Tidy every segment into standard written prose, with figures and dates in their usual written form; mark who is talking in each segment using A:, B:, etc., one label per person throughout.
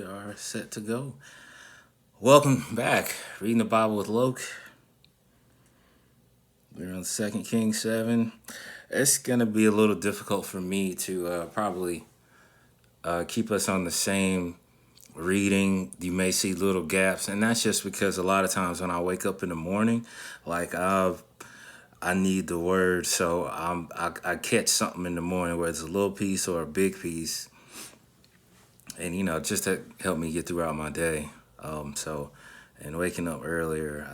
A: are set to go. Welcome back. Reading the Bible with Loke. We're on 2 Kings 7. It's going to be a little difficult for me to probably keep us on the same reading. You may see little gaps, and that's just because a lot of times when I wake up in the morning, like I need the word, so I catch something in the morning, whether it's a little piece or a big piece, and just to help me get throughout my day. And waking up earlier,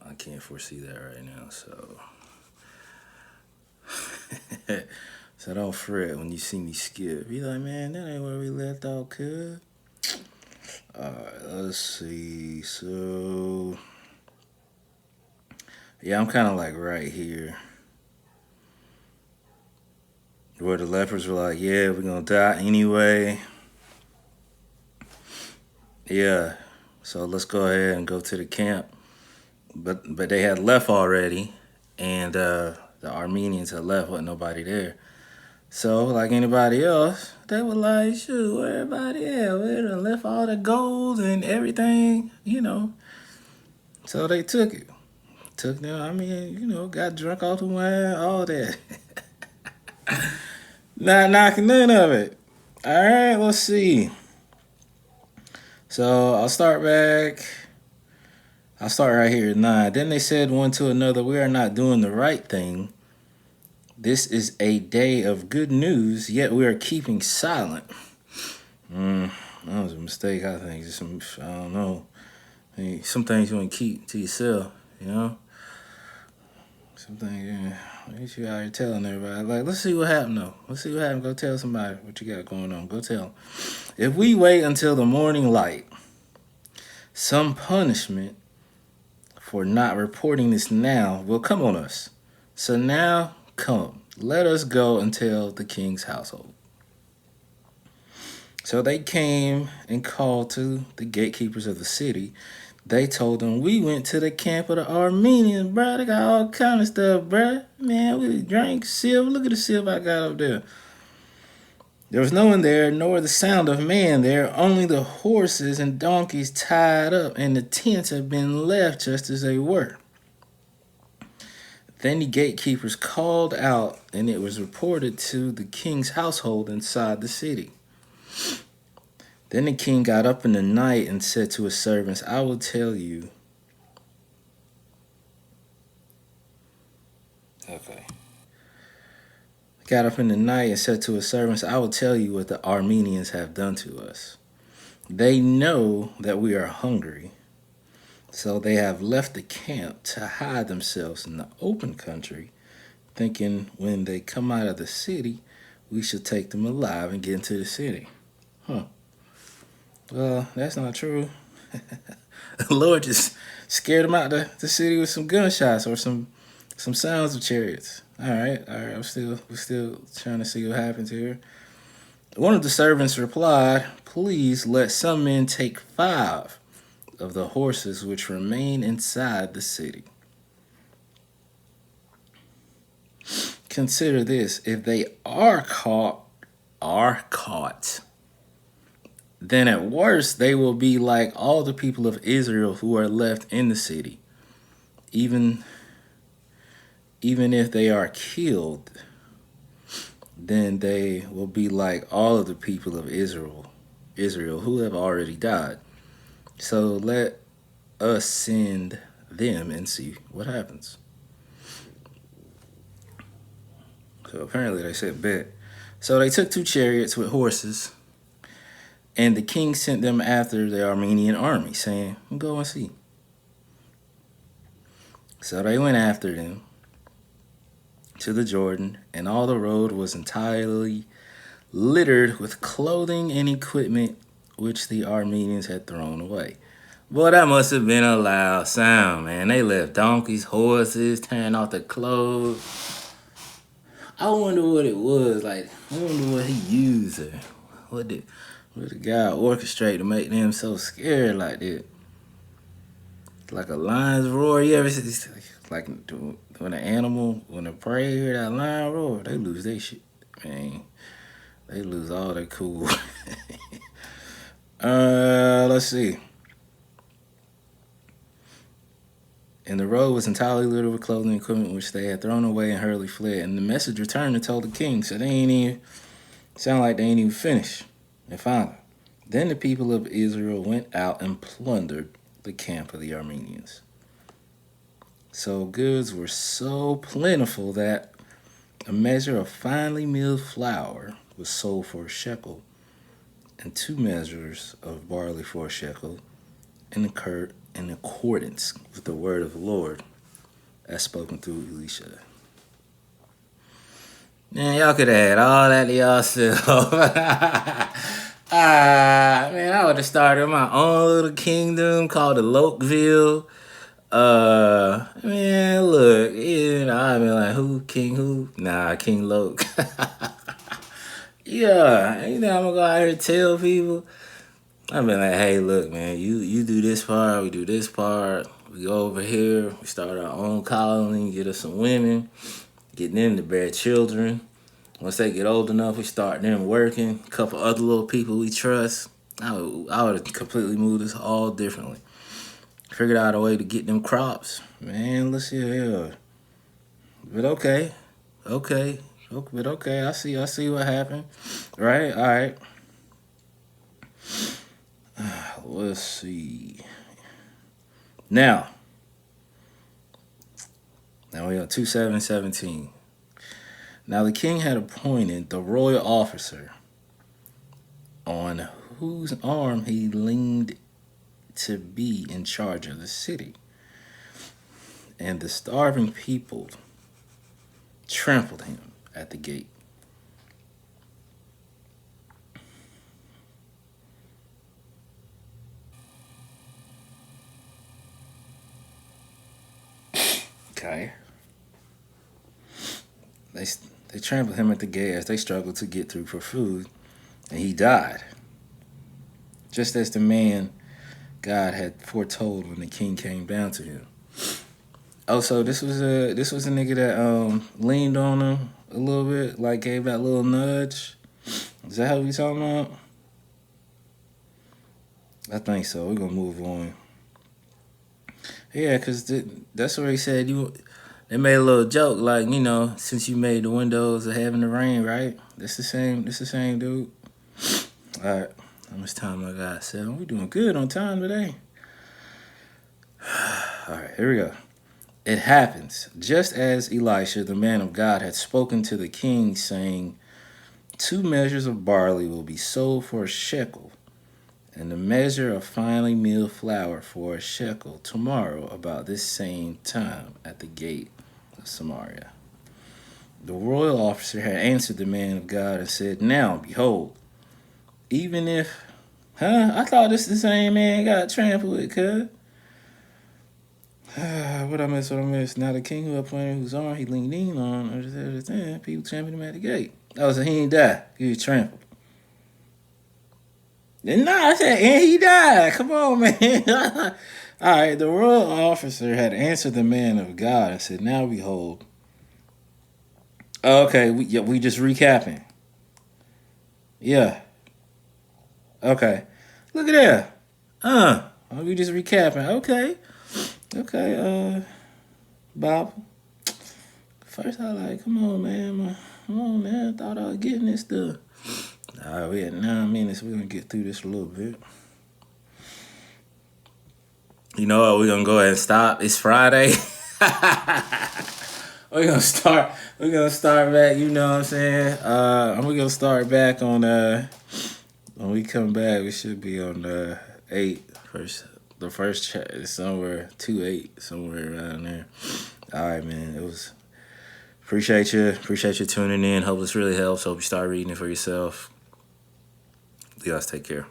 A: I can't foresee that right now. So don't fret when you see me skip. Be like, man, that ain't where we left off, cuz. All right, let's see. So yeah, I'm kind of like right here where the lepers were like, yeah, we're gonna die anyway. Yeah, so let's go ahead and go to the camp. But they had left already, and the Armenians had left, wasn't nobody there. So like anybody else, they were like, shoot, where everybody at? We done left all the gold and everything. So they took it. Took them, got drunk off the wine, all that. Not knocking none of it. All right, let's see. So I'll start right here at 9. Then they said one to another, we are not doing the right thing. This is a day of good news, yet we are keeping silent. That was a mistake, I think. I don't know. Some things you want to keep to yourself, Some things, you out here telling everybody. Like, let's see what happened, though. Let's see what happened. Go tell somebody what you got going on. Go tell them. If we wait until the morning light, some punishment for not reporting this now will come on us. So now, come, let us go and tell the king's household. So they came and called to the gatekeepers of the city. They told them, we went to the camp of the Armenians, bro. They got all kind of stuff, bro. Man, we drank silver. Look at the silver I got up there. There was no one there, nor the sound of man there, only the horses and donkeys tied up, and the tents had been left just as they were. Then the gatekeepers called out, and it was reported to the king's household inside the city. Then the king got up in the night and said to his servants, I will tell you. Okay. Got up in the night and said to his servants, I will tell you what the Armenians have done to us. They know that we are hungry, so they have left the camp to hide themselves in the open country, thinking when they come out of the city, we should take them alive and get into the city. Well, that's not true. The Lord just scared them out the city with some gunshots or some sounds of chariots. All right. We're still trying to see what happens here. One of the servants replied, please let some men take 5 of the horses which remain inside the city. Consider this, if they are caught, then at worst they will be like all the people of Israel who are left in the city. Even if they are killed, then they will be like all of the people of Israel who have already died. So let us send them and see what happens. So apparently they said bet. So they took 2 chariots with horses, and the king sent them after the Armenian army, saying, go and see. So they went after them to the Jordan, and all the road was entirely littered with clothing and equipment which the Armenians had thrown away. Boy, that must have been a loud sound, man. They left donkeys, horses, tearing off the clothes. I wonder what it was. Like, I wonder what he used or what the guy orchestrate to make them so scared like that. Like a lion's roar. You ever see, like when a prey hear that lion roar, they lose their shit. Man, they lose all their cool. Let's see. And the road was entirely littered with clothing and equipment which they had thrown away and hurriedly fled. And the message returned and told the king. So they ain't even sound like they ain't even finished. And finally, then the people of Israel went out and plundered the camp of the Armenians. So goods were so plentiful that a measure of finely milled flour was sold for a shekel, and 2 measures of barley for a shekel, in accordance with the word of the Lord as spoken through Elisha. Man, y'all could have had all that to yourself. Man, I would have started my own little kingdom called the Lokeville. Man, look, I'd be like, who? King who? Nah, King Loke. Yeah, I'm gonna go out here and tell people. I've been like, hey, look, man, you do this part, we do this part. We go over here, we start our own colony, get us some women, get them to bear children. Once they get old enough, we start them working. A couple other little people we trust. I would have completely moved this all differently. Figured out a way to get them crops. Man, let's see here. But okay. But okay, I see what happened. Right? All right. Let's see. Now we got 2:7:17. Now the king had appointed the royal officer on whose arm he leaned to be in charge of the city. And the starving people trampled him at the gate. Okay. They trampled him at the gate as they struggled to get through for food, and he died. Just as the man God had foretold when the king came down to him. Oh, so this was a nigga that leaned on him a little bit, like gave that little nudge. Is that how we talking about? I think so. We're gonna move on. Yeah, cause that's where he said They made a little joke, like, since you made the windows of heaven to rain, right? This the same dude. All right, how much time I got? 7. We doing good on time today. All right, here we go. It happens, just as Elisha, the man of God, had spoken to the king, saying, 2 measures of barley will be sold for a shekel, and a measure of finely milled flour for a shekel tomorrow about this same time at the gate of Samaria. The royal officer had answered the man of God and said, now, behold, even if... I thought this the same man got trampled with, cuz. What I miss? Now the king who appointed whose arm he leaned on, people trampled him at the gate. Oh, so he ain't die. He was trampled. And I said, and he died. Come on, man. All right, the royal officer had answered the man of God and said, now behold. Okay, we just recapping. Yeah. Okay. Look at that. We just recapping. Okay, Bob. First I like, come on, man. I thought I was getting this stuff. All right, we had 9 minutes. We're going to get through this a little bit. You know what? We're going to go ahead and stop. It's Friday. We're going to start back, you know what I'm saying? We're going to start back on, when we come back, we should be on 8 first. The first chat is somewhere 2-8, somewhere around there. All right, man. Appreciate you tuning in. Hope this really helps. Hope you start reading it for yourself. You guys take care.